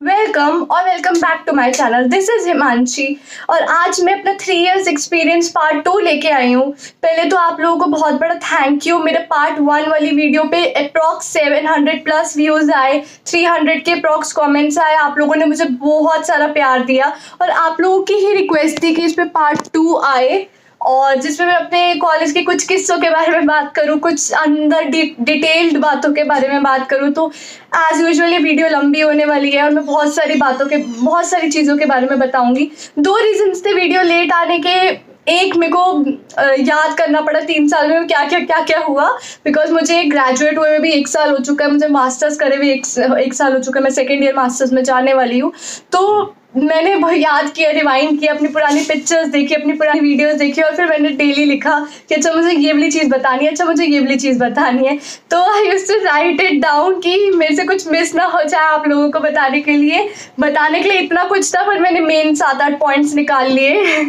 Welcome और welcome back to my channel. This is Himanshi और आज मैं अपना 3 इयर्स एक्सपीरियंस पार्ट 2 लेके आई हूँ। पहले तो आप लोगों को बहुत बड़ा थैंक यू। मेरे पार्ट 1 वाली वीडियो पे अप्रॉक्स 700 प्लस व्यूज आए, 300 के अप्रॉक्स कमेंट्स आए। आप लोगों ने मुझे बहुत सारा प्यार दिया और आप लोगों की ही रिक्वेस्ट थी कि इस पे पार्ट 2 आए और जिसमें मैं अपने कॉलेज के कुछ किस्सों के बारे में बात करूँ, कुछ अंदर डिटेल्ड बातों के बारे में बात करूँ। तो एज यूजुअल ये वीडियो लंबी होने वाली है और मैं बहुत सारी चीज़ों के बारे में बताऊंगी। 2 रीजंस थे वीडियो लेट आने के। एक, मेरे को याद करना पड़ा 3 साल में क्या क्या हुआ, बिकॉज मुझे ग्रेजुएट हुए में भी 1 साल हो चुका है, मुझे मास्टर्स करे हुए एक साल हो चुका है, मैं सेकेंड ईयर मास्टर्स में जाने वाली हूँ। तो मैंने बहुत याद किया, रिवाइंड किया, अपनी पुरानी पिक्चर्स देखी, अपनी पुरानी वीडियोस देखी और फिर मैंने डेली लिखा कि अच्छा मुझे ये वाली चीज़ बतानी है, अच्छा मुझे ये वाली चीज़ बतानी है। तो I used to write it down कि मेरे से कुछ मिस ना हो जाए आप लोगों को बताने के लिए इतना कुछ था, पर मैंने मेन 7-8 पॉइंट्स निकाल लिए।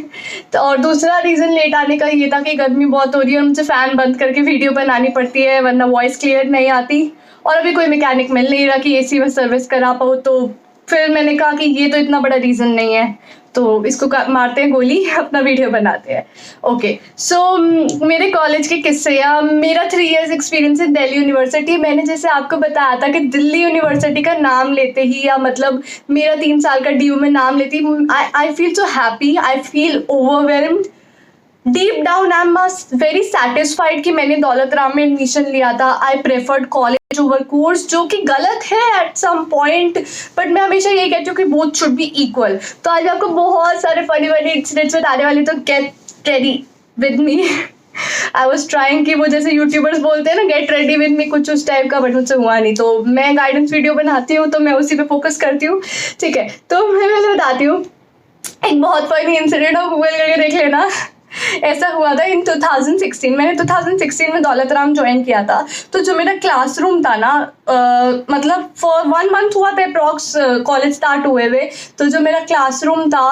तो और दूसरा रीज़न लेट आने का ये था कि गर्मी बहुत हो रही है और मुझे फ़ैन बंद करके वीडियो बनानी पड़ती है वरना वॉइस क्लियर नहीं आती और अभी कोई मैकेनिक मिल नहीं रहा कि एसी में सर्विस करा पाऊँ। तो फिर मैंने कहा कि ये तो इतना बड़ा रीज़न नहीं है, तो इसको मारते हैं गोली, अपना वीडियो बनाते हैं। ओके, सो मेरे कॉलेज के किस्से या मेरा 3 years experience in Delhi university. मैंने जैसे आपको बताया था कि दिल्ली यूनिवर्सिटी का नाम लेते ही या मतलब मेरा 3 साल का ड्यू में नाम लेती, I feel so happy, I feel overwhelmed. Deep down I am very satisfied कि मैंने दौलत राम में एडमिशन लिया था। आई प्रेफर्ड कॉलेज ओवर कोर्स, जो कि गलत है एट सम पॉइंट, बट मैं हमेशा ये कहती हूँ कि बोथ शुड बी इक्वल। तो आज आपको बहुत सारे फनी इंसिडेंट्स बताने वाली, तो get ready with me. I was trying कि वो जैसे यूट्यूबर्स बोलते हैं ना गेट रेडी विद मी, कुछ उस टाइप का, बट मुझसे हुआ नहीं। तो मैं गाइडेंस वीडियो बनाती हूँ तो मैं उसी पे फोकस करती हूँ, ठीक है। तो मैं पहले बताती हूँ एक बहुत फनी इंसिडेंट, हो गूगल करके देख लेना। ऐसा हुआ था इन 2016, मैंने 2016 में दौलत राम ज्वाइन किया था। तो जो मेरा क्लासरूम था ना, मतलब फॉर 1 मंथ हुआ था अप्रॉक्स कॉलेज स्टार्ट हुए हुए। तो जो मेरा क्लासरूम था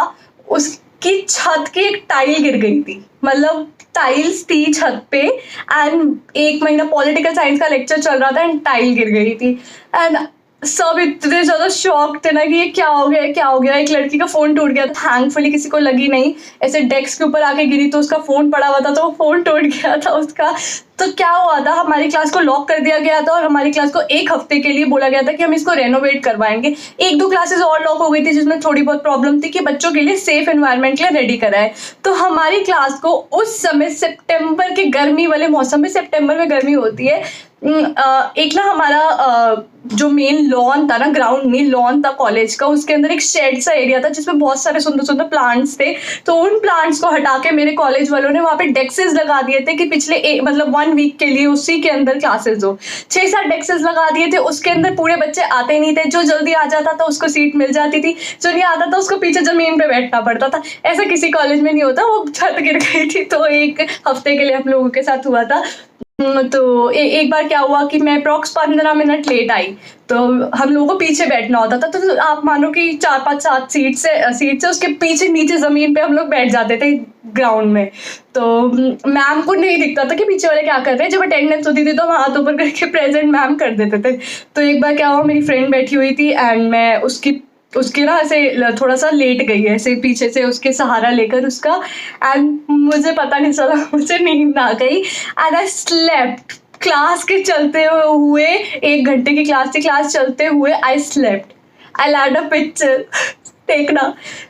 उसकी छत की एक टाइल गिर गई थी, मतलब टाइल्स थी छत पे एंड 1 महीना पॉलिटिकल साइंस का लेक्चर चल रहा था एंड टाइल गिर गई थी एंड सब इतने ज़्यादा शॉक थे ना कि ये क्या हो गया। एक लड़की का फ़ोन टूट गया, थैंकफुली किसी को लगी नहीं, ऐसे डेस्क के ऊपर आके गिरी तो उसका फ़ोन पड़ा हुआ था तो वो फ़ोन टूट गया था उसका। तो क्या हुआ था, हमारी क्लास को लॉक कर दिया गया था और हमारी क्लास को 1 हफ्ते के लिए बोला गया था कि हम इसको रेनोवेट करवाएंगे। 1-2 क्लासेस और लॉक हो गई थी जिसमें थोड़ी बहुत प्रॉब्लम थी कि बच्चों के लिए सेफ एनवायरनमेंट के लिए रेडी कराए। तो हमारी क्लास को उस समय सितंबर के गर्मी वाले मौसम में, सितंबर में गर्मी होती है, एक ना हमारा जो मेन लॉन था ना, ग्राउंड में लॉन था कॉलेज का, उसके अंदर एक शेड सा एरिया था जिसमें बहुत सारे सुंदर सुंदर प्लांट्स थे। तो उन प्लांट्स को हटा के मेरे कॉलेज वालों ने वहाँ पे डेस्केस लगा दिए थे कि पिछले मतलब 1 वीक के लिए उसी के अंदर क्लासेस हो। 6-7 डेस्केस लगा दिए थे, उसके अंदर पूरे बच्चे आते नहीं थे। जो जल्दी आ जाता था उसको सीट मिल जाती थी, जो नहीं आता था उसको पीछे जमीन पे बैठना पड़ता था। ऐसा किसी कॉलेज में नहीं होता। वो छत गिर गई थी तो 1 हफ्ते के लिए हम लोगों के साथ हुआ था। तो एक बार क्या हुआ कि मैं अप्रॉक्स 15 मिनट लेट आई, तो हम लोगों को पीछे बैठना होता था। तो आप मानो कि 4-5-7 सीट से उसके पीछे नीचे ज़मीन पे हम लोग बैठ जाते थे ग्राउंड में। तो मैम को नहीं दिखता था कि पीछे वाले क्या कर रहे हैं। जब अटेंडेंस होती थी तो हम हाथ ऊपर करके प्रेजेंट मैम कर देते थे। तो एक बार क्या हुआ, मेरी फ्रेंड बैठी हुई थी एंड मैं उसके ना ऐसे थोड़ा सा लेट गई है, ऐसे पीछे से उसके सहारा लेकर उसका, एंड मुझे पता नहीं चला, मुझे नींद आ गई एंड आई स्लेप्ट। क्लास के चलते हुए 1 घंटे की क्लास चलते हुए I slept. I had a picture देखना,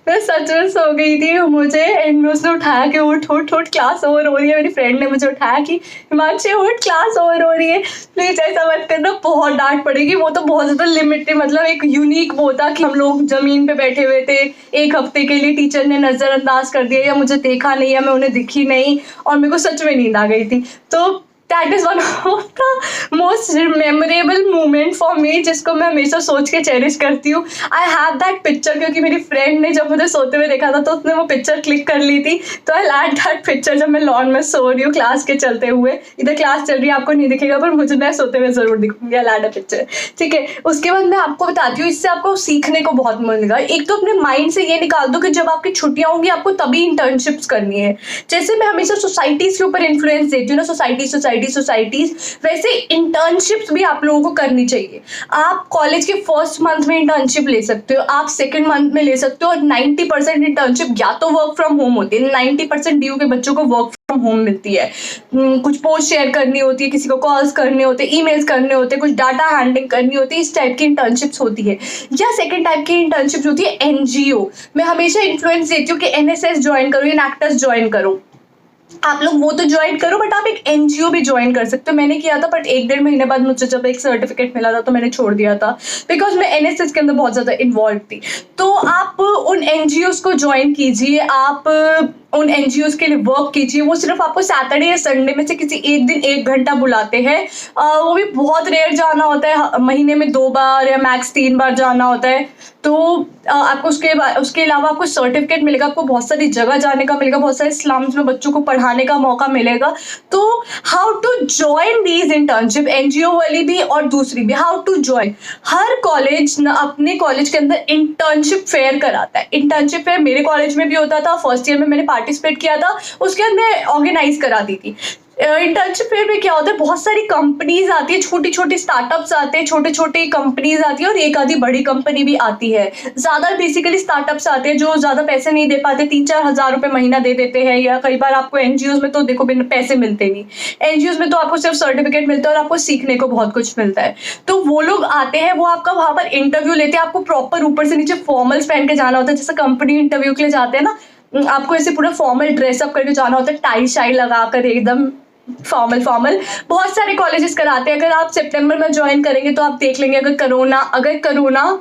मैं सच में सो गई थी। मुझे एंड में उसने उठाया कि उठ क्लास ओवर हो रही है। मेरी फ्रेंड ने मुझे उठाया कि हिमांशी उठ, क्लास ओवर हो रही है। प्लीज़ ऐसा मत करना, बहुत डांट पड़ेगी। वो तो बहुत ज़्यादा लिमिटेड, मतलब एक यूनिक वो था कि हम लोग ज़मीन पे बैठे हुए थे 1 हफ्ते के लिए, टीचर ने नज़रअंदाज कर दिया या मुझे देखा नहीं या मैं उन्हें दिखी नहीं और मेरे को सच में नींद आ गई थी। तो that is one of the most memorable moment for me, जिसको मैं हमेशा सोच के चेरिश करती हूँ। आई हैव दैट पिक्चर क्योंकि मेरी फ्रेंड ने जब मुझे सोते हुए देखा था तो उसने वो पिक्चर क्लिक कर ली थी। तो आई हैड दैट पिक्चर जब मैं लॉन में सो रही हूँ क्लास के चलते हुए। इधर क्लास चल रही है, आपको नहीं दिखेगा पर मुझे मैं सोते हुए ज़रूर दिखूंगी। आई हैड अ पिक्चर, ठीक है। उसके बाद मैं आपको बताती हूँ, इससे आपको सीखने को बहुत मिलेगा। एक तो अपने माइंड से ये निकाल दो कि जब आपकी छुट्टियाँ होंगी आपको तभी इंटर्नशिप्स करनी है। जैसे मैं हमेशा सोसाइटीज़ के ऊपर इन्फ्लुएंस देती हूँ ना, सोसाइटी सोसाइटीज, वैसे इंटर्नशिप्स भी आप लोगों को करनी चाहिए। आप कॉलेज के फर्स्ट मंथ में इंटर्नशिप ले सकते हो, आप सेकंड मंथ में ले सकते हो, और 90% इंटर्नशिप या तो वर्क फ्रॉम होम होती है, 90% ड्यू के बच्चों को वर्क फ्रॉम होम मिलती है। कुछ पोस्ट शेयर करनी होती है, किसी को कॉल्स करने होते हैं, ईमेल्स करने होते हैं, कुछ डाटा हैंडलिंग करनी होती है, इस टाइप की इंटर्नशिप्स होती है। या सेकंड टाइप की इंटर्नशिप होती है एनजीओ। मैं हमेशा इन्फ्लुएंस देती हूँ कि एनएसएस ज्वाइन करो या एक्टर्स ज्वाइन करो। आप लोग वो तो ज्वाइन करो, बट आप एक एनजीओ भी ज्वाइन कर सकते हो। मैंने किया था, बट 1-1.5 महीने बाद मुझे जब एक सर्टिफिकेट मिला था तो मैंने छोड़ दिया था, बिकॉज मैं एनएसएस के अंदर बहुत ज्यादा इन्वॉल्व थी। तो आप उन एनजीओज को ज्वाइन कीजिए, आप उन एनजीओज के लिए वर्क कीजिए। वो सिर्फ आपको सैटरडे या संडे में से किसी एक दिन 1 घंटा बुलाते हैं, वो भी बहुत रेयर जाना होता है, महीने में 2 बार या मैक्स 3 बार जाना होता है। तो आपको उसके अलावा आपको सर्टिफिकेट मिलेगा, आपको बहुत सारी जगह जाने का मिलेगा, बहुत सारे स्लम्स में बच्चों को पढ़ाने का मौका मिलेगा। तो how to join these internship, NGO वाली भी और दूसरी भी, हाउ टू ज्वाइन। हर कॉलेज न अपने कॉलेज के अंदर इंटर्नशिप फेयर कराता है। इंटर्नशिप फेयर मेरे कॉलेज में भी होता था, फर्स्ट ईयर में मैंने पार्टिसिपेट किया था, उसके बाद मैं ऑर्गेनाइज करा दी थी। इंटर्नशिप फेयर में क्या होता है, बहुत सारी कंपनीज आती है, छोटी छोटी स्टार्टअप्स आते हैं, छोटे छोटे कंपनीज आती है, और एक आधी बड़ी कंपनी भी आती है। ज्यादा बेसिकली स्टार्टअप्स आते हैं जो ज्यादा पैसे नहीं दे पाते, 3-4 हज़ार रुपए महीना दे देते हैं, या कई बार आपको एनजीओज में तो देखो बिना पैसे मिलते नहीं, एनजीओज में तो आपको सिर्फ सर्टिफिकेट मिलता है और आपको सीखने को बहुत कुछ मिलता है। तो वो लोग आते हैं, वो आपका वहां पर इंटरव्यू लेते हैं, आपको प्रॉपर ऊपर से नीचे फॉर्मल्स पहन के जाना होता है, जैसे कंपनी इंटरव्यू के लिए जाते हैं ना, आपको ऐसे पूरा फॉर्मल ड्रेसअप करके जाना होता है, टाई शाई लगाकर एकदम फॉर्मल। बहुत सारे कॉलेजेस कराते हैं। अगर आप सितंबर में ज्वाइन करेंगे तो आप देख लेंगे, अगर कोरोना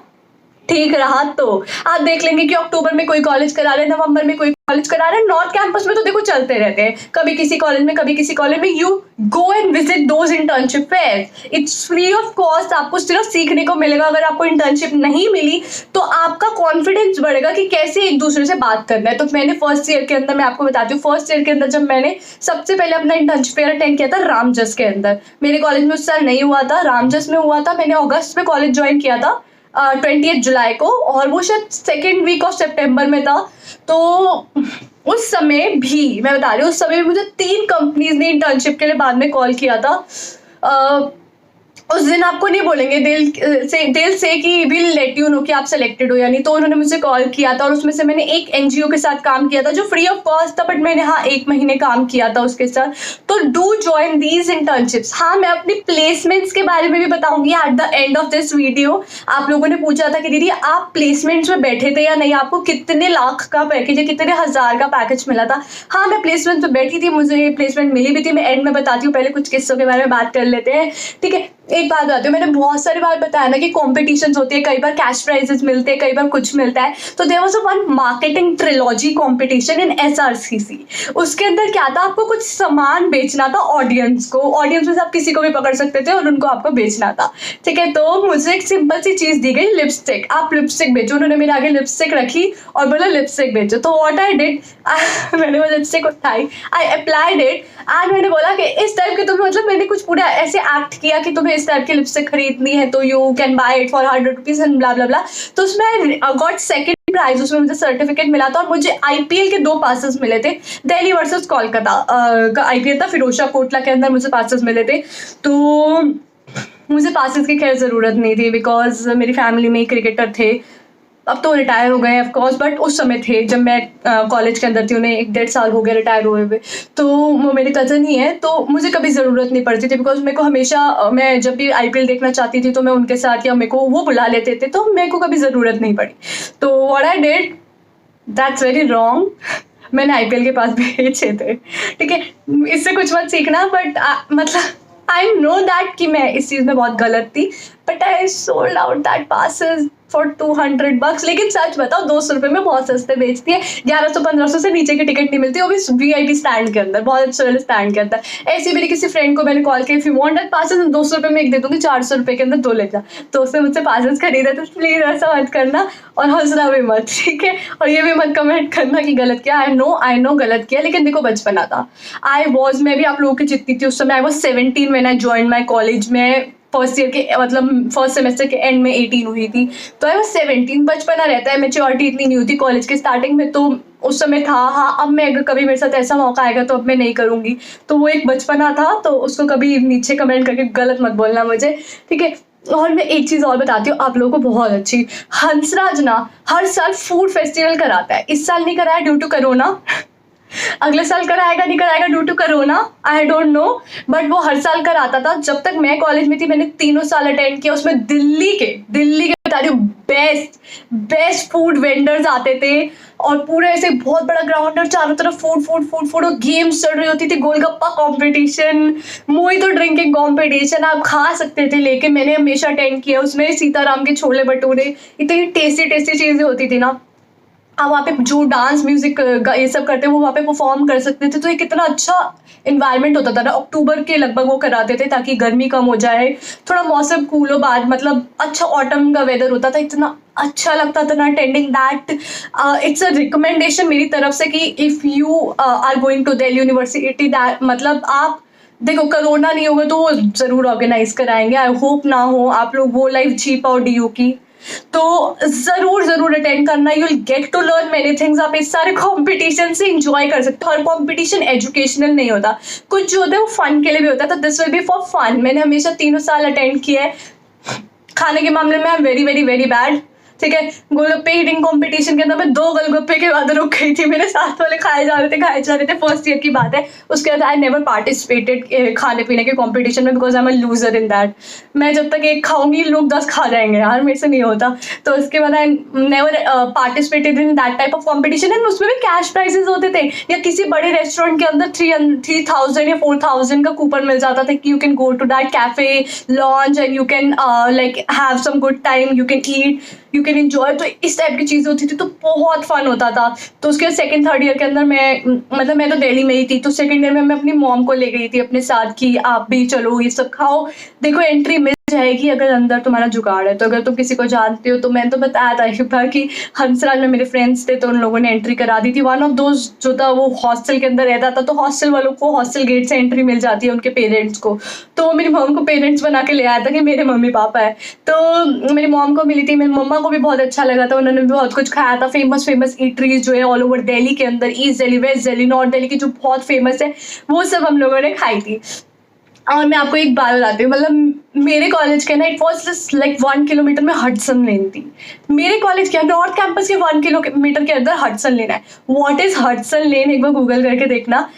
ठीक रहा तो आप देख लेंगे कि अक्टूबर में कोई कॉलेज करा रहे हैं, नवंबर में कोई कॉलेज करा रहे हैं। नॉर्थ कैंपस में तो देखो चलते रहते हैं, कभी किसी कॉलेज में कभी किसी कॉलेज में। You go and visit those internship fair, it's free of cost. आपको सिर्फ सीखने को मिलेगा। अगर आपको इंटर्नशिप नहीं मिली तो आपका कॉन्फिडेंस बढ़ेगा कि कैसे एक दूसरे से बात करना है। तो मैंने फर्स्ट ईयर के अंदर, मैं आपको बताती हूँ, फर्स्ट ईयर के अंदर जब मैंने सबसे पहले अपना इंटर्नशिप फेयर अटेंड किया था रामजस के अंदर, मेरे कॉलेज में उस साल नहीं हुआ था, रामजस में हुआ था। मैंने अगस्त में कॉलेज ज्वाइन किया था, 20 जुलाई को, और वो शायद सेकेंड वीक ऑफ सितंबर में था। तो उस समय भी मैं बता रही हूँ, उस समय भी मुझे 3 कंपनीज ने इंटर्नशिप के लिए बाद में कॉल किया था। उस दिन आपको नहीं बोलेंगे दिल से कि विल लेट यू नो कि आप सिलेक्टेड हो या नहीं। तो उन्होंने मुझे कॉल किया था, और उसमें से मैंने एक एनजीओ के साथ काम किया था जो फ्री ऑफ कॉस्ट था, बट मैंने 1 महीने काम किया था उसके साथ। तो डू ज्वाइन दीज इंटर्नशिप्स। मैं अपनी प्लेसमेंट्स के बारे में भी बताऊंगी at the end of this video. आप लोगों ने पूछा था कि दीदी आप प्लेसमेंट्स में बैठे थे या नहीं, आपको कितने लाख का पैकेज या कितने हज़ार का पैकेज मिला था। मैं प्लेसमेंट में बैठी थी, मुझे प्लेसमेंट मिली भी थी। मैं एंड में बताती हूँ, पहले कुछ किस्सों के बारे में बात कर लेते हैं, ठीक है। एक बात बताती हूँ, मैंने बहुत सारी बार बताया ना कि कॉम्पिटिशन्स होती है, कई बार कैश प्राइजेस मिलते हैं, कई बार कुछ मिलता है। तो there was one marketing trilogy competition in SRCC. उसके अंदर क्या था, आपको कुछ सामान बेचना था ऑडियंस को। ऑडियंस में से आप किसी को भी पकड़ सकते थे और उनको आपको बेचना था, ठीक है। तो मुझे एक सिंपल सी चीज दी गई, लिपस्टिक। आप लिपस्टिक बेचो। उन्होंने मेरे आगे लिपस्टिक रखी और बोला लिपस्टिक बेचो। तो व्हाट आई डिड, मैंने वो लिपस्टिक उठाई, आई अप्लाइड इट, एंड मैंने बोला कि इस टाइप के तुम्हें, मतलब मैंने कुछ पूरा ऐसे एक्ट किया कि तुम्हें इस टाइप की लिपस्टिक खरीदनी है तो you can buy it for 100 rupees and blah blah blah. तो उसमें गॉट सेकंड प्राइज, उसमें मुझे सर्टिफिकेट मिला था, और मुझे आईपीएल के 2 पासेस मिले थे। दिल्ली वर्सेस कोलकाता का आईपीएल था, फिरोजा कोटला के अंदर मुझे पासेस मिले थे। तो मुझे पासेस की खैर ज़रूरत नहीं थी, बिकॉज मेरी फैमिली में क्रिकेटर थे। अब तो रिटायर हो गए ऑफ कोर्स, बट उस समय थे जब मैं कॉलेज के अंदर थी, उन्हें 1-1.5 साल हो गए रिटायर हुए हुए। तो वो मेरे कज़न ही है, तो मुझे कभी ज़रूरत नहीं पड़ती थी, बिकॉज मेरे को हमेशा, मैं जब भी आईपीएल देखना चाहती थी तो मैं उनके साथ, या मेरे को वो बुला लेते थे, तो मेरे को कभी ज़रूरत नहीं पड़ी। तो what I did, that's very wrong, मैंने आईपीएल के पास बेचे थे, ठीक है। इससे कुछ मत सीखना, बट मतलब आई नो दैट कि मैं इस चीज़ में बहुत गलत थी, but I sold out that passes for 200 bucks। लेकिन सच बताओ, 200 रुपये में बहुत सस्ते बेचती है। 1100-1500 से नीचे की टिकट नहीं मिलती, वो भी वीआईपी स्टैंड के अंदर, बहुत अच्छे वाले स्टैंड के अंदर। ऐसी मेरी किसी फ्रेंड को मैंने कॉल किया, if you want that passes 200 रुपये में एक दे दूंगी, 400 रुपये के अंदर 2 ले जा। तो उसने मुझसे पासेस खरीदा, तो प्लीज़ ऐसा मत करना, और हंसना भी मत, ठीक है। और ये भी मत कमेंट करना कि गलत किया। आई नो गलत किया, लेकिन देखो बचपना था। मैं भी आप लोगों की जितनी थी उस समय। I was 17 when I join my college में। फर्स्ट ईयर के, मतलब फर्स्ट सेमेस्टर के एंड में 18 हुई थी, तो आई वॉज 17। बचपना रहता है, मेच्योरिटी इतनी नहीं होती कॉलेज के स्टार्टिंग में। तो उस समय था। हाँ, अब मैं अगर कभी मेरे साथ ऐसा मौका आएगा तो अब मैं नहीं करूँगी। तो वो एक बचपना था, तो उसको कभी नीचे कमेंट करके गलत मत बोलना मुझे, ठीक है? और मैं एक चीज़ और बताती हूँ आप लोगों को बहुत अच्छी, हंसराज ना हर साल फूड फेस्टिवल कराता है। इस साल नहीं कराया ड्यू टू कोरोना, अगले साल कराएगा नहीं कराएगा due to corona, I don't know, but वो हर साल कराता था। जब तक मैं कॉलेज में थी मैंने तीनों साल अटेंड किया। उसमें दिल्ली के बता रही हूँ बेस्ट फूड वेंडर्स आते थे, और पूरे ऐसे बहुत बड़ा ग्राउंड और चारों तरफ फूड और गेम्स चल रही होती थी, golgappa competition, mojito drinking competition आप खा सकते थे लेके। मैंने हमेशा अटेंड किया उसमें। सीताराम के छोले भटूरे, इतनी टेस्टी चीजें होती थी ना। आप वहाँ पे जो डांस म्यूजिक ये सब करते हैं वो वहाँ पे परफॉर्म कर सकते थे। तो ये कितना अच्छा इन्वायरमेंट होता था ना। अक्टूबर के लगभग वो कराते थे ताकि गर्मी कम हो जाए, थोड़ा मौसम कूल हो, बाद मतलब अच्छा ऑटम का वेदर होता था। इतना अच्छा लगता था ना attending that. It's a recommendation मेरी तरफ से कि if you are going to Delhi University, that मतलब आप देखो कोरोना नहीं होगा तो वो ज़रूर ऑर्गेनाइज कराएंगे। आई होप ना हो, आप लोग वो लाइफ जी पाओ DU की। तो जरूर अटेंड करना, you will get to learn many things. आप इस सारे कॉम्पिटिशन से इंजॉय कर सकते हो। हर कॉम्पिटिशन एजुकेशनल नहीं होता, कुछ जो होता है वो फन के लिए भी होता है। तो this will be for fun. मैंने हमेशा तीनों साल अटेंड किया है। खाने के मामले में आई एम वेरी बैड, ठीक है? गोलगप्पे ईटिंग कंपटीशन के अंदर मैं 2 गोलगप्पे के बाद रुक गई थी। मेरे साथ वाले खाए जा रहे थे, फर्स्ट ईयर की बात है। उसके बाद आई नेवर पार्टिसिपेटेड खाने पीने के कंपटीशन में, because I am a loser in that. मैं जब तक एक खाऊंगी लोग 10 खा जाएंगे यार, मेरे से नहीं होता। तो उसके बाद I never participated in that type of competition. And उसमें भी कैश प्राइजेस होते थे, या किसी बड़े रेस्टोरेंट के अंदर 3000 या 4000 का कूपन मिल जाता था कि you can go to that cafe launch and you can like have some good time, you can eat, you can enjoy. तो इस टाइप की चीज़ें होती थी, तो बहुत फन होता था। तो उसके बाद सेकंड थर्ड ईयर के अंदर मैं तो दिल्ली में ही थी, तो सेकंड ईयर में मैं अपनी मॉम को ले गई थी अपने साथ कि आप भी चलो ये सब खाओ, देखो एंट्री मिल जाएगी अगर अंदर तुम्हारा जुगाड़ है। तो अगर तुम किसी को जानते हो, तो मैंने तो बताया था एक बार कि हंसराज में मेरे फ्रेंड्स थे तो उन लोगों ने एंट्री करा दी थी। वन ऑफ दोज जो था वो हॉस्टल के अंदर रहता था, तो हॉस्टल वालों को हॉस्टल गेट से एंट्री मिल जाती है उनके पेरेंट्स को। तो वो मेरी मॉम को पेरेंट्स बना के ले आया था कि मेरे मम्मी पापा है। तो मेरी मॉम को मिली थी, मेरी मम्मा को भी बहुत अच्छा लगा था, उन्होंने भी बहुत कुछ खाया था। फेमस ईटरीज जो है ऑल ओवर दिल्ली के अंदर, east Delhi, west Delhi, north Delhi की जो बहुत फेमस है, वो सब हम लोगों ने खाई थी। और मैं आपको एक बात बताती हूँ, मतलब मेरे कॉलेज के ना it was just like 1 kilometre में हडसन लेन थी। मेरे कॉलेज के नॉर्थ कैंपस के 1 किलोमीटर के अंदर हडसन लेन है। व्हाट इज हडसन लेन, एक बार गूगल करके देखना।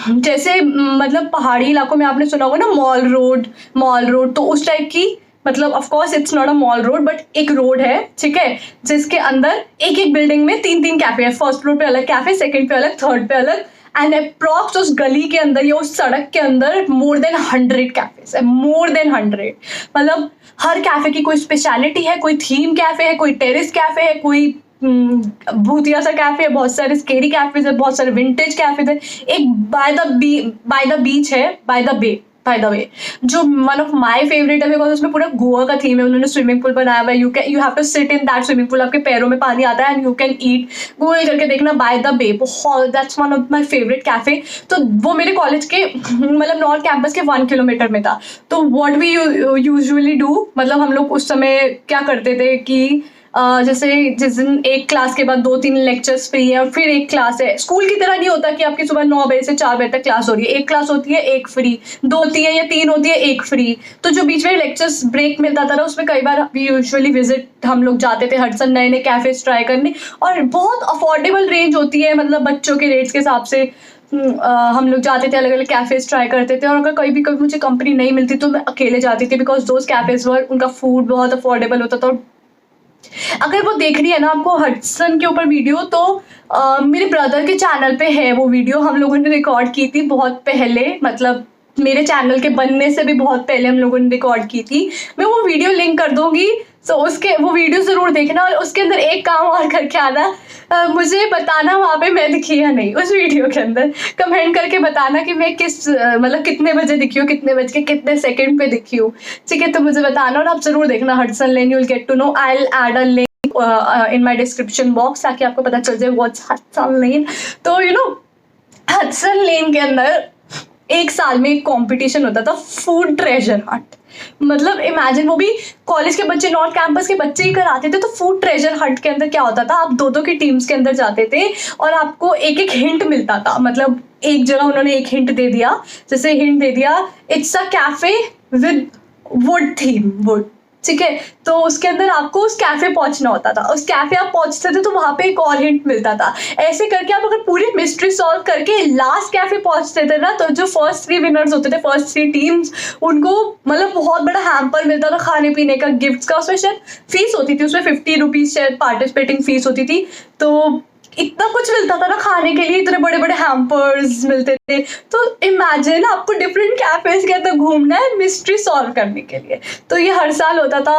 जैसे मतलब पहाड़ी इलाकों में आपने सुना होगा ना मॉल रोड, तो उस टाइप की, मतलब of course it's not a mall road, but एक रोड है, ठीक है, जिसके अंदर एक बिल्डिंग में 3 कैफे है। फर्स्ट फ्लोर पे अलग कैफे, सेकंड पे अलग, थर्ड पे अलग। एंड अप्रॉक्स उस गली के अंदर या उस सड़क के अंदर मोर देन 100 कैफेज है, मोर देन 100। मतलब हर कैफे की कोई स्पेशलिटी है, कोई थीम कैफे है, कोई टेरेस कैफे है, कोई भूतिया सा कैफे है, बहुत सारे स्केरी कैफेज है, बहुत सारे विंटेज कैफेज है। एक बाय द बीच है, बाय द वे, जो वन ऑफ माय फेवरेट है, बिकॉज उसमें पूरा गोवा का थीम है। उन्होंने स्विमिंग पूल बनाया हुआ है, you have to sit in that swimming pool, आपके पैरों में पानी आता है and you can eat. Google करके देखना बाय द बे, बहुत, that's one of my favourite cafe. तो वो मेरे कॉलेज के मतलब नॉर्थ कैंपस के 1 किलोमीटर में था। तो व्हाट वी यूजुअली डू, मतलब हम लोग उस समय क्या करते थे कि जैसे जिस दिन एक क्लास के बाद 2-3 लेक्चर्स फ्री है और फिर एक क्लास है, स्कूल की तरह नहीं होता कि आपकी सुबह 9 बजे से 4 बजे तक क्लास हो रही है। एक क्लास होती है, एक फ्री, 2 होती है या 3 होती है, एक फ्री। तो जो बीच में लेक्चर्स ब्रेक मिलता था ना, उसमें कई बार यूजुअली विजिट हम लोग जाते थे हडसन, नए कैफेज ट्राई करने, और बहुत अफोर्डेबल रेंज होती है, मतलब बच्चों के रेट्स के हिसाब से। हम लोग जाते थे, अलग अलग कैफेज ट्राई करते थे, और अगर कभी मुझे कंपनी नहीं मिलती तो मैं अकेले जाती थी, बिकॉज दोज कैफेज वर, उनका फूड बहुत अफोर्डेबल होता था। अगर वो देखनी है ना आपको हडसन के ऊपर वीडियो, तो मेरे ब्रदर के चैनल पे है वो वीडियो, हम लोगों ने रिकॉर्ड की थी बहुत पहले, मतलब मेरे चैनल के बनने से भी बहुत पहले हम लोगों ने रिकॉर्ड की थी। मैं वो वीडियो लिंक कर दूंगी, तो उसके वो वीडियो ज़रूर देखना। और उसके अंदर एक काम और करके आना, मुझे बताना वहाँ पे मैं दिखी या नहीं उस वीडियो के अंदर, कमेंट करके बताना कि मैं किस मतलब कितने बजे दिखी हूँ, कितने बज के कितने सेकंड पे दिखी हूँ, ठीक है? तो मुझे बताना, और आप ज़रूर देखना Hudson Lane, you will get to know. I will add a link in my description box, ताकि आपको पता चल जाए व्हाट्स हडसन लेन। तो यू नो हडसन लेन के अंदर एक साल में एक कंपटीशन होता था, फूड ट्रेजर हंट। मतलब इमेजिन, वो भी कॉलेज के बच्चे, नॉर्थ कैंपस के बच्चे ही कराते थे। तो फूड ट्रेजर हंट के अंदर क्या होता था, आप दो दो की टीम्स के अंदर जाते थे और आपको एक एक हिंट मिलता था। मतलब एक जगह उन्होंने एक हिंट दे दिया, जैसे हिंट दे दिया it's a cafe with would theme, would, ठीक है। तो उसके अंदर आपको उस कैफे पहुंचना होता था, उस कैफे आप पहुंचते थे तो वहां पे एक और हिंट मिलता था। ऐसे करके आप अगर पूरी मिस्ट्री सॉल्व करके लास्ट कैफे पहुंचते थे ना, तो जो फर्स्ट 3 विनर्स होते थे, फर्स्ट 3 टीम्स, उनको मतलब बहुत बड़ा हैम्पर मिलता था खाने पीने का, गिफ्ट्स का। उसमें शायद फीस होती थी, उसमें 50 रुपीज शायद पार्टिसिपेटिंग फीस होती थी। तो इतना कुछ मिलता था ना खाने के लिए, इतने बड़े बड़े हैम्पर्स मिलते थे। तो इमेजिन आपको डिफरेंट कैफेज के अंदर घूमना है मिस्ट्री सॉल्व करने के लिए। तो ये हर साल होता था।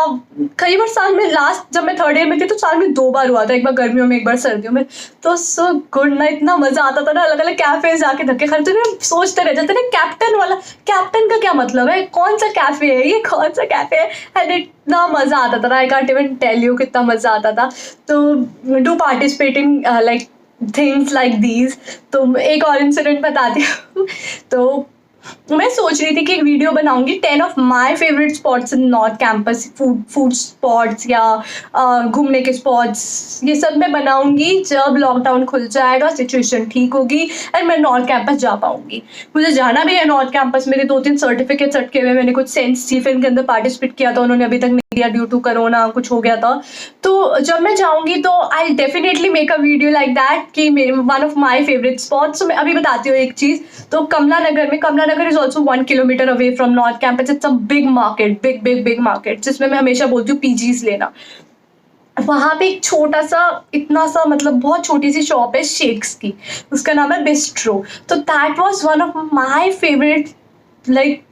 कई बार साल में, लास्ट जब मैं 3rd ईयर में थी तो साल में 2 बार हुआ था, एक बार गर्मियों में एक बार सर्दियों में। तो सो गुड ना, इतना मजा आता था ना, अलग अलग कैफे जाके धक्के खाते थे, सोचते रह जाते थे कैप्टन वाला, कैप्टन का क्या मतलब है, कौन सा कैफे है ये, कौन सा कैफे है। एंड इतना मजा आता था, I can't even tell you कितना मजा आता था। तो do participating like things like these. तो एक और इंसिडेंट बताती हूँ। तो मैं सोच रही थी कि एक वीडियो बनाऊंगी 10 of my favourite spots in north campus, food spots या घूमने के स्पॉट्स, ये सब मैं बनाऊंगी जब लॉकडाउन खुल जाएगा, सिचुएशन ठीक होगी एंड मैं नॉर्थ कैंपस जा पाऊंगी। मुझे जाना भी है नॉर्थ कैंपस, मेरे 2-3 सर्टिफिकेट्स अटके हुए। मैंने कुछ सेंस सी फिल्म के अंदर पार्टिसिपेट किया था, उन्होंने अभी तक नहीं दिया ड्यू टू कोरोना, कुछ हो गया था। तो जब मैं जाऊंगी तो I definitely make a video like that कि one of my favourite spots. तो मैं अभी बताती हूँ एक चीज। तो Kamla Nagar is also 1 kilometre away from north campus. It's a big market, big market, जिसमें मैं हमेशा बोलती हूँ पीजीज लेना। वहां पे एक छोटा सा, इतना सा, मतलब बहुत छोटी सी शॉप है शेक्स की, उसका नाम है बिस्ट्रो। तो that was one of my favourite, like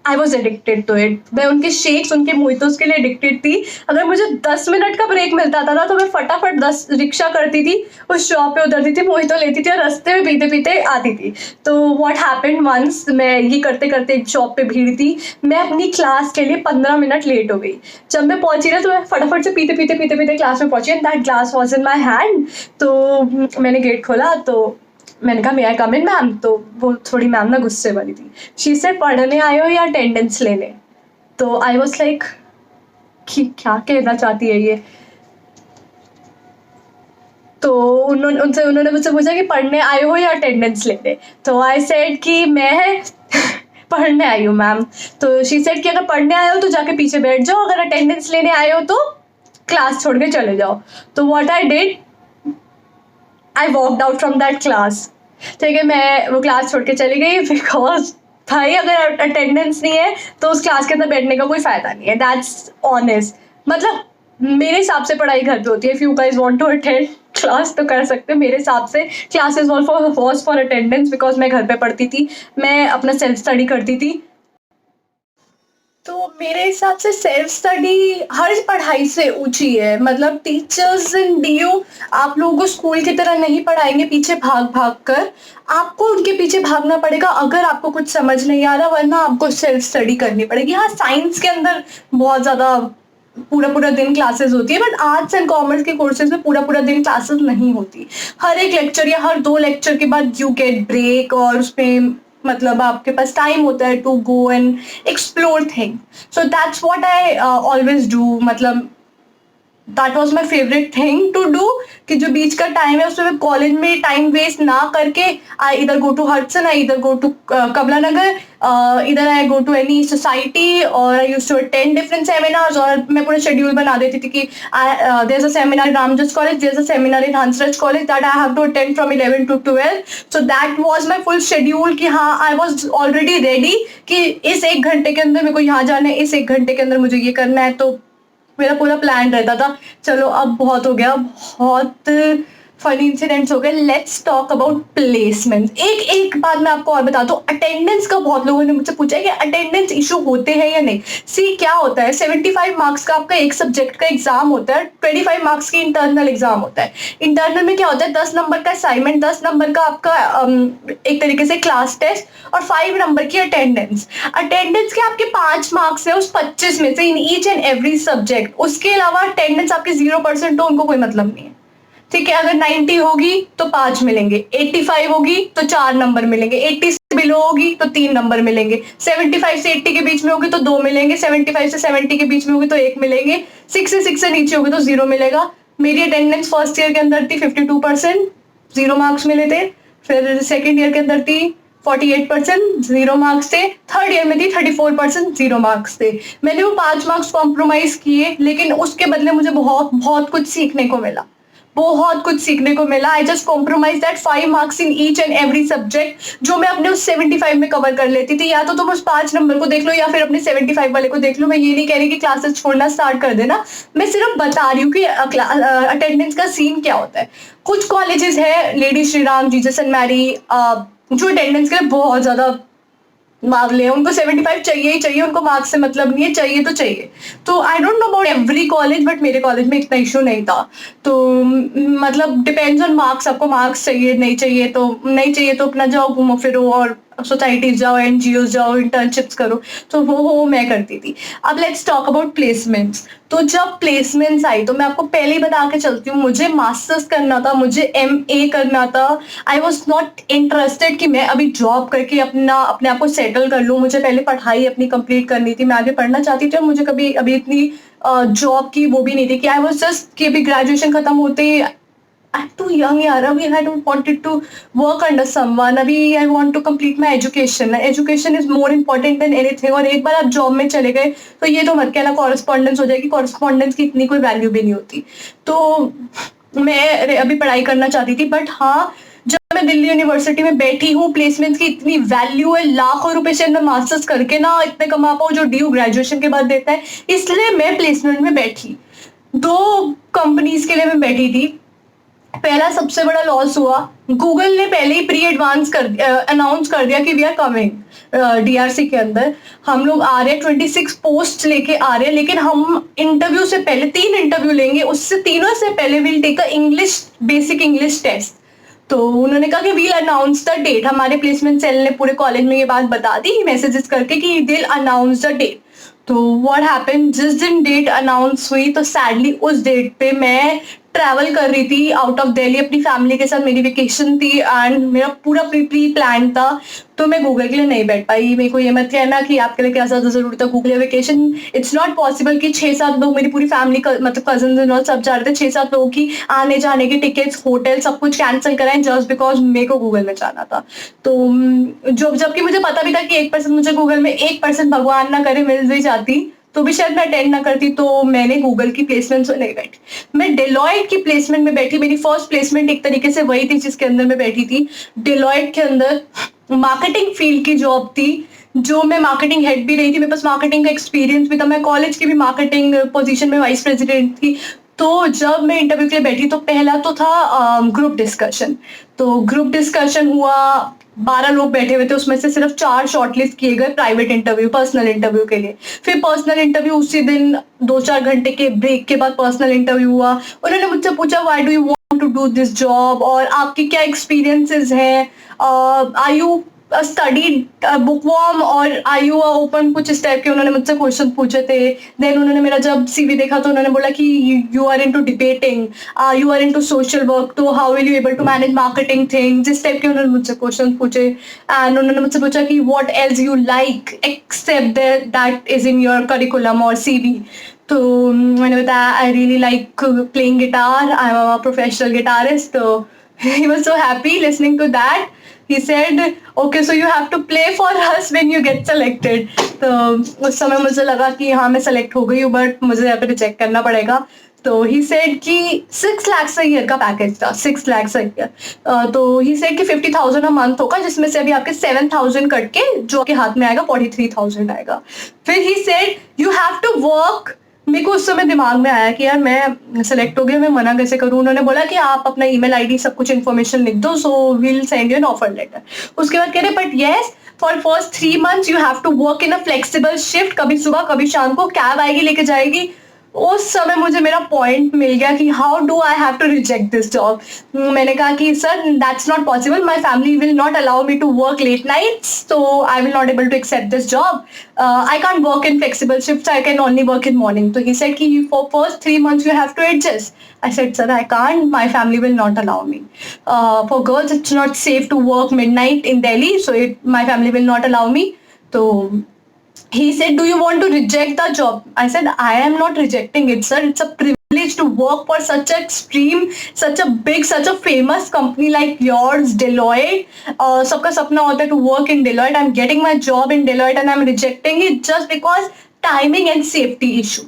I was addicted to it. मैं उनके शेक्स, उनके मोहितोस के लिए एडिक्टेड थी। अगर मुझे 10 मिनट का ब्रेक मिलता था ना, तो मैं फटाफट 10 रिक्शा करती थी, उस शॉप पे उतरती थी, मोहितो लेती थी और रास्ते में पीते पीते आती थी। तो व्हाट हैपेंड वंस, मैं ये करते करते एक शॉप पे भीड़ थी, मैं अपनी क्लास के लिए 15 मिनट लेट हो गई। जब मैं पहुंची ना, तो मैं फटाफट से पीते पीते क्लास में पहुंची and that glass was in my hand. तो मैंने गेट खोला, तो मैंने कहा मे आई कम इन मैम। तो वो थोड़ी मैम ना गुस्से वाली थी, शी सेड पढ़ने आए हो या अटेंडेंस लेने। तो आई वाज लाइक कि क्या कहना चाहती है ये। तो उन्होंने मुझसे पूछा कि पढ़ने आए हो या अटेंडेंस लेने। तो आई सेड कि मैं पढ़ने आई हूँ मैम। तो शी सेड कि अगर पढ़ने आए हो तो जाके पीछे बैठ जाओ, अगर अटेंडेंस लेने आए हो तो क्लास छोड़ के चले जाओ। तो what I did, I walked out from that class. ठीक है, मैं वो क्लास छोड़ के चली गई, बिकॉज भाई अगर अटेंडेंस नहीं है तो उस क्लास के अंदर बैठने का कोई फायदा नहीं है। That's honest. मतलब मेरे हिसाब से पढ़ाई घर पे होती है। If you guys want to attend class तो कर सकते हो। मेरे हिसाब से classes was for attendance, because मैं घर पे पढ़ती थी, मैं अपना सेल्फ स्टडी करती थी। तो मेरे हिसाब से सेल्फ स्टडी हर पढ़ाई से ऊंची है। मतलब टीचर्स इन डीयू आप लोगों को स्कूल की तरह नहीं पढ़ाएंगे पीछे भाग भाग कर, आपको उनके पीछे भागना पड़ेगा अगर आपको कुछ समझ नहीं आ रहा, वरना आपको सेल्फ स्टडी करनी पड़ेगी। हाँ, साइंस के अंदर बहुत ज़्यादा पूरा पूरा दिन क्लासेस होती है, बट आर्ट्स एंड कॉमर्स के कोर्सेज में पूरा पूरा दिन क्लासेस नहीं होती। हर एक लेक्चर या हर 2 लेक्चर के बाद यू गेट ब्रेक, और उसमें मतलब आपके पास टाइम होता है to go and explore thing. So that's what I always do. मतलब that was my favourite thing to do, कि जो बीच का टाइम है उसमें मैं कॉलेज में टाइम वेस्ट ना करके आई इधर गो टू हडसन, आई इधर गो टू कमला नगर, इधर I go to any society, और I used to attend different seminars. और मैं पूरा शेड्यूल बना देती थी कि there is a seminar in Ramjas College, there is a seminar in Hansraj College, that I have to attend from 11 to 12। So that was my full schedule कि हाँ, I was already ready कि इस 1 घंटे के अंदर मेरे को यहाँ जाना है, इस 1 घंटे के अंदर मुझे ये करना है। तो मेरा पूरा प्लान रहता था। चलो अब बहुत हो गया, बहुत फनी इंसिडेंट्स हो गए। Let's talk about placement. एक बात मैं आपको और बता दूं, अटेंडेंस का बहुत लोगों ने मुझसे पूछा है कि अटेंडेंस इशू होते हैं या नहीं। सी क्या होता है, 75 मार्क्स का आपका एक सब्जेक्ट का एग्जाम होता है, 25 मार्क्स की इंटरनल एग्जाम होता है। इंटरनल में क्या होता है, 10 नंबर का असाइनमेंट, 10 नंबर का आपका एक तरीके से क्लास टेस्ट, और 5 नंबर की अटेंडेंस। अटेंडेंस के आपके 5 मार्क्स है उस 25 में से in each and every subject. उसके अलावा अटेंडेंस आपके 0% हो, उनको कोई मतलब नहीं है। ठीक है, अगर 90 होगी तो 5 मिलेंगे, 85 होगी तो 4 नंबर मिलेंगे, 80 से बिलो होगी तो 3 नंबर मिलेंगे, 75 से 80 के बीच में होगी तो 2 मिलेंगे, 75 से 70 के बीच में होगी तो 1 मिलेंगे, 6 से 6 से नीचे होगी तो 0 मिलेगा। मेरी अटेंडेंस फर्स्ट ईयर के अंदर थी 52%, 0 मार्क्स मिले थे। फिर सेकेंड ईयर के अंदर थी 48%, 0 मार्क्स थे। थर्ड ईयर में थी 34%, 0 मार्क्स थे। मैंने वो 5 मार्क्स कॉम्प्रोमाइज किए, लेकिन उसके बदले मुझे बहुत बहुत कुछ सीखने को मिला, बहुत कुछ सीखने को मिला। I just compromise that 5 marks in each and every subject, जो मैं अपने उस 75 में कवर कर लेती थी। या तो तुम उस 5 नंबर को देख लो या फिर अपने 75 वाले को देख लो। मैं ये नहीं कह रही कि क्लासेस छोड़ना स्टार्ट कर देना, मैं सिर्फ बता रही हूँ कि अटेंडेंस का सीन क्या होता है। कुछ कॉलेजेस है, lady Shri Ram, Jesus and Mary, जो अटेंडेंस के लिए बहुत ज्यादा मामले हैं, उनको 75 चाहिए ही चाहिए, उनको मार्क्स से मतलब नहीं है, चाहिए तो चाहिए। तो आई don't know about every college, but मेरे कॉलेज में इतना इशू नहीं था। तो मतलब डिपेंड्स ऑन मार्क्स, आपको मार्क्स चाहिए, नहीं चाहिए तो नहीं चाहिए, तो अपना जाओ, घूमो फिरो और सोसाइटीज जाओ, एनजीओ जाओ, इंटर्नशिप्स करो। तो वो मैं करती थी। अब लेट्स टॉक अबाउट प्लेसमेंट्स। तो जब प्लेसमेंट्स आई तो मैं आपको पहले ही बता के चलती हूँ, मुझे मास्टर्स करना था, मुझे MA करना था। आई वॉज नॉट इंटरेस्टेड कि मैं अभी जॉब करके अपने आप को सेटल कर लूँ। मुझे पहले पढ़ाई अपनी कंप्लीट करनी थी, मैं आगे पढ़ना चाहती थी। और मुझे कभी अभी इतनी जॉब की वो भी नहीं थी कि आई वॉज जस्ट कि अभी ग्रेजुएशन खत्म होते ही I'm too young यार, अभी I don't wanted to work under someone, अभी I want to complete my education. Education is more important than anything. और एक बार आप जॉब में चले गए तो ये तो मत कहना कॉरेस्पॉन्डेंस हो जाएगी, कॉरेस्पॉन्डेंस की इतनी कोई वैल्यू भी नहीं होती। तो मैं अभी पढ़ाई करना चाहती थी, बट हाँ, जब मैं दिल्ली यूनिवर्सिटी में बैठी हूँ, प्लेसमेंट्स की इतनी वैल्यू है, लाखों रुपए से मैं मास्टर्स करके ना इतने कमा पाऊँ जो ड्यू ग्रेजुएशन के बाद देता है, इसलिए मैं प्लेसमेंट में बैठी। 2 कंपनीज के लिए मैं बैठी थी। पहला सबसे बड़ा लॉस हुआ, गूगल ने पहले ही प्री एडवांस अनाउंस कर दिया कि वी आर कमिंग DRC के अंदर, हम लोग आ रहे हैं, 26 पोस्ट लेके आ रहे हैं, लेकिन हम इंटरव्यू से पहले 3 इंटरव्यू लेंगे, उससे तीनों से पहले will take a English, basic English test. तो उन्होंने कहा कि वील अनाउंस द डेट। हमारे प्लेसमेंट सेल ने पूरे कॉलेज में ये बात बता दी मैसेजेस करके कि दिल अनाउंस द डेट। तो व्हाट हैपन, जिस दिन डेट अनाउंस हुई तो सैडली उस डेट पे मैं ट्रैवल कर रही थी आउट ऑफ दिल्ली अपनी फैमिली के साथ, मेरी वेकेशन थी एंड मेरा पूरा प्री प्लान था। तो मैं गूगल के लिए नहीं बैठ पाई। मेरे को ये मत कहना कि आपके लिए क्या ज़्यादा ज़रूरत है Google vacation. It's not possible कि 6-7 लोग, मेरी पूरी फैमिली मतलब कजन एंड ऑल सब जा रहे थे, 6-7 लोगों की आने जाने के टिकट्स, होटल सब कुछ कैंसिल कराएं जस्ट बिकॉज मेरे को गूगल में जाना था। तो जबकि मुझे पता भी था कि 1% मुझे गूगल में, 1% भगवान ना करे मिल भी जाती तो भी शायद मैं अटेंड ना करती। तो मैंने गूगल की प्लेसमेंट में नहीं बैठी, मैं डेलॉयट की प्लेसमेंट में बैठी। मेरी फर्स्ट प्लेसमेंट एक तरीके से वही थी जिसके अंदर मैं बैठी थी। डेलॉयट के अंदर मार्केटिंग फील्ड की जॉब थी, जो मैं मार्केटिंग हेड भी रही थी, मेरे पास मार्केटिंग का एक्सपीरियंस भी था, मैं कॉलेज की भी मार्केटिंग पोजीशन में वाइस प्रेसिडेंट थी। तो जब मैं इंटरव्यू के लिए बैठी तो पहला तो था ग्रुप डिस्कशन। तो ग्रुप डिस्कशन हुआ, 12 लोग बैठे हुए थे, उसमें से सिर्फ 4 शॉर्टलिस्ट किए गए प्राइवेट इंटरव्यू, पर्सनल इंटरव्यू के लिए। फिर पर्सनल इंटरव्यू उसी दिन 2-4 घंटे के ब्रेक के बाद पर्सनल इंटरव्यू हुआ। उन्होंने मुझसे पूछा why do you want to do this job, और आपकी क्या एक्सपीरियंसेस हैं, आर यू स्टडीड बुकवर्म और आर यू ओपन, कुछ इस टाइप के उन्होंने मुझसे क्वेश्चन पूछे थे। देन उन्होंने मेरा जब CV देखा तो उन्होंने बोला कि you are into debating, you are into social work, तो how will you able to manage marketing things, इस टाइप के उन्होंने मुझसे क्वेश्चन पूछे। एंड उन्होंने मुझसे पूछा कि what else you like except that is in your curriculum और CV। तो मैंने बताया I really like playing guitar, I am a professional guitarist. तो he was so happy listening to that. He said, okay, so you have to play for us when you get selected. तो उस समय मुझे लगा कि हाँ मैं select हो गई हूँ, बट मुझे यहाँ पे रिजेक्ट करना पड़ेगा। तो he said कि 6 lakhs a year का पैकेज था, 6 lakhs a year। तो he said कि 50,000 a month होगा, जिसमें से अभी आपके 7,000 कट के जो आपके हाथ में आएगा 43,000 आएगा। फिर he said you have to work। मेरे को उस समय दिमाग में आया कि यार मैं सेलेक्ट हो गया, मैं मना कैसे करूँ। उन्होंने बोला कि आप अपना ईमेल आईडी सब कुछ इन्फॉर्मेशन लिख दो, so will send you an offer letter. उसके बाद कह रहे but yes for first 3 months you have to work in a flexible shift, कभी सुबह कभी शाम को, कैब आएगी लेके जाएगी, उस समय मुझे मेरा पॉइंट मिल गया कि how do I have to reject this job. मैंने कहा कि sir that's not possible, my family will not allow me to work late nights, so I will not able to accept this job. I can't work in flexible shifts, I can only work in morning. So he said कि for first 3 months you have to adjust. I said sir I can't, my family will not allow me. For girls it's not safe to work midnight in Delhi, so my family will not allow me. So he said, do you want to reject the job? I said, I am not rejecting it, sir. It's a privilege to work for such a extreme, such a big, such a famous company like yours, Deloitte. सबका सपना होता है to work in Deloitte. I'm getting my job in Deloitte and I'm rejecting it just because timing and safety issue.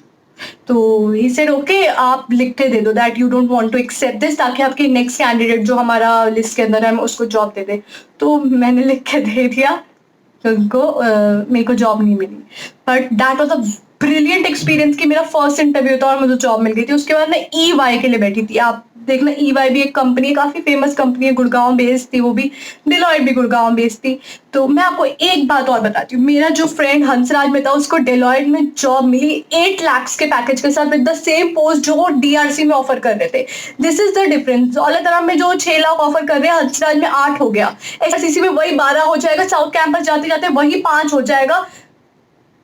तो he said okay, आप लिख के दे दो that you don't want to accept this, ताकि आपके नेक्स्ट कैंडिडेट जो हमारा लिस्ट के अंदर है हम उसको जॉब दे दे। तो मैंने लिख के दे दिया, तो उनको मेरे को जॉब नहीं मिली। But that was a brilliant experience कि मेरा फर्स्ट इंटरव्यू था और मुझे जॉब मिल गई थी। उसके बाद मैं EY के लिए बैठी थी। आप देखना, EY भी एक कंपनी है, काफी फेमस कंपनी है, गुड़गांव बेस्ड थी वो भी, डिलॉयट भी गुड़गांव बेस्ड थी। तो मैं आपको एक बात और बताती हूँ, मेरा जो फ्रेंड हंसराज में था उसको डिलॉयट में जॉब मिली 8 लाख के पैकेज के साथ विद द सेम पोस्ट जो वो DRC में ऑफर कर रहे थे। This is the difference. औलतरा में जो 6 लाख ऑफर कर रहे हैं, हंसराज में 8 हो गया, SRCC में वही 12 हो जाएगा, साउथ कैंपस जाते जाते वही 5 हो जाएगा,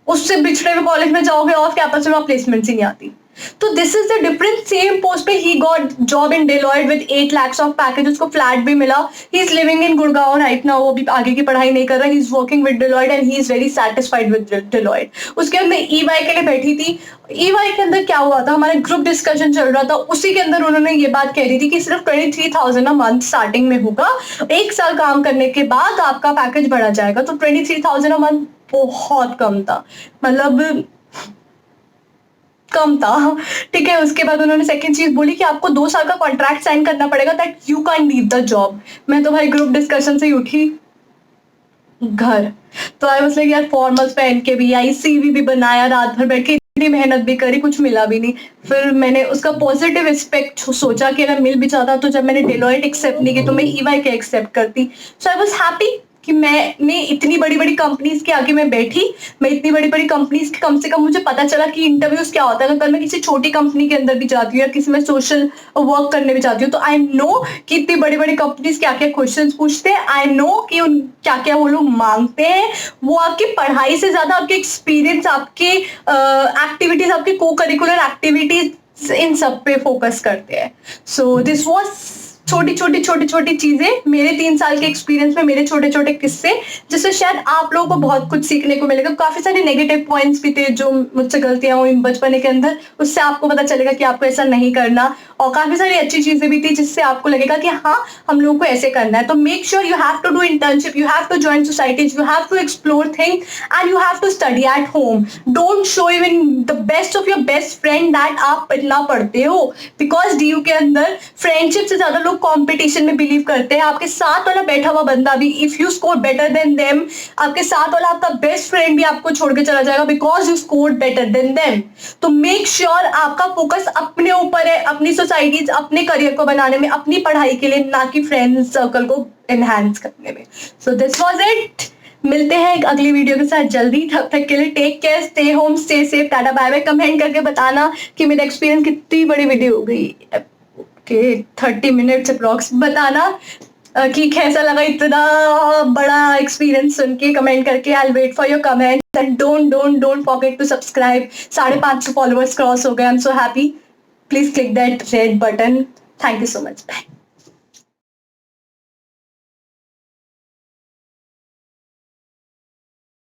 उससे बिछड़े हुए कॉलेज में जाओगे ऑफ कैंपस में प्लेसमेंट ही नहीं आती। तो this is the difference. Same post पे ही got job in Deloitte with 8 lakh of package, उसको फ्लैट भी मिला। He is living in Gurgaon right now, वो भी आगे की पढ़ाई नहीं कर रहा, he is working with Deloitte and he is very satisfied with Deloitte. उसके बाद मैं EY के लिए बैठी थी। EY के अंदर क्या हुआ था, हमारा ग्रुप डिस्कशन चल रहा था, उसी के अंदर उन्होंने ये बात कह रही थी कि सिर्फ 23,000 अ मंथ स्टार्टिंग में होगा, 1 साल काम करने के बाद आपका पैकेज बढ़ा जाएगा। तो 23,000 अ मंथ बहुत कम था, मतलब कम था, ठीक है। उसके बाद उन्होंने सेकंड चीज बोली कि आपको 2 साल का कॉन्ट्रैक्ट साइन करना पड़ेगा that you can leave the job. मैं तो भाई ग्रुप डिस्कशन से ही उठी घर, तो आई वाज लाइक यार फॉर्मल्स पहन के भी आई, CV भी बनाया, रात भर बैठ के इतनी मेहनत भी करी, कुछ मिला भी नहीं। फिर मैंने उसका पॉजिटिव एस्पेक्ट सोचा कि अगर मिल भी जाता, तो जब मैंने डिलॉयट एक्सेप्ट नहीं की तो मैं EY के एक्सेप्ट करती। सो आई वाज हैप्पी कि मैंने इतनी बड़ी बड़ी कंपनीज के आगे मैं बैठी, मैं इतनी बड़ी बड़ी कंपनीज कम से कम मुझे पता चला कि इंटरव्यूज क्या होता है। अगर मैं किसी छोटी कंपनी के अंदर भी जाती हूँ या किसी में सोशल वर्क करने भी जाती हूँ, तो आई नो कि इतनी बड़ी बड़ी कंपनीज क्या क्या क्वेश्चंस पूछते हैं, आई नो कि उन क्या क्या वो लोग मांगते हैं। वो आपकी पढ़ाई से ज्यादा आपके एक्सपीरियंस, आपके एक्टिविटीज, आपके को करिकुलर एक्टिविटीज, इन सब पे फोकस करते हैं। सो दिस वॉज छोटी छोटी चीजें, मेरे 3 साल के एक्सपीरियंस में मेरे छोटे छोटे किस्से, जिससे शायद आप लोगों को बहुत कुछ सीखने को मिलेगा। काफी सारे नेगेटिव पॉइंट्स भी थे जो मुझसे गलतियां हुई बचपन के अंदर, उससे आपको पता चलेगा कि आपको ऐसा नहीं करना, और काफी सारी अच्छी चीजें भी थी जिससे आपको लगेगा कि हाँ हम लोगों को ऐसे करना है। तो make sure you have to do internship, you have to join societies, you have to explore thing and you have to study at home. Don't show even the best of your best friend that आप इतना पढ़ते हो, because DU के अंदर friendship से ज्यादा लोग competition में बिलीव करते हैं। आपके साथ वाला बैठा हुआ बंदा भी, if you score better than them, आपके साथ वाला आपका बेस्ट फ्रेंड भी आपको छोड़ के चला जाएगा because you score better than them. तो मेक श्योर आपका फोकस अपने ऊपर है, अपनी सोसाइटीज, अपने करियर को बनाने में, अपनी पढ़ाई के लिए, ना कि फ्रेंड्स सर्कल को एनहांस करने में। So this was it. मिलते हैं एक अगली वीडियो के साथ जल्दी, तब तक के लिए take care, stay home, stay safe, ta ta bye bye. Comment करके बताना कि मेरा एक्सपीरियंस कितनी बड़ी वीडियो हो गई, 30 मिनट्स अप्रॉक्स। बताना कि कैसा लगा इतना बड़ा एक्सपीरियंस सुन के, कमेंट करके। I will wait for your comments and don't forget to subscribe. 550 followers cross हो गए, I am so happy. Please click that red button. Thank you so much, bye.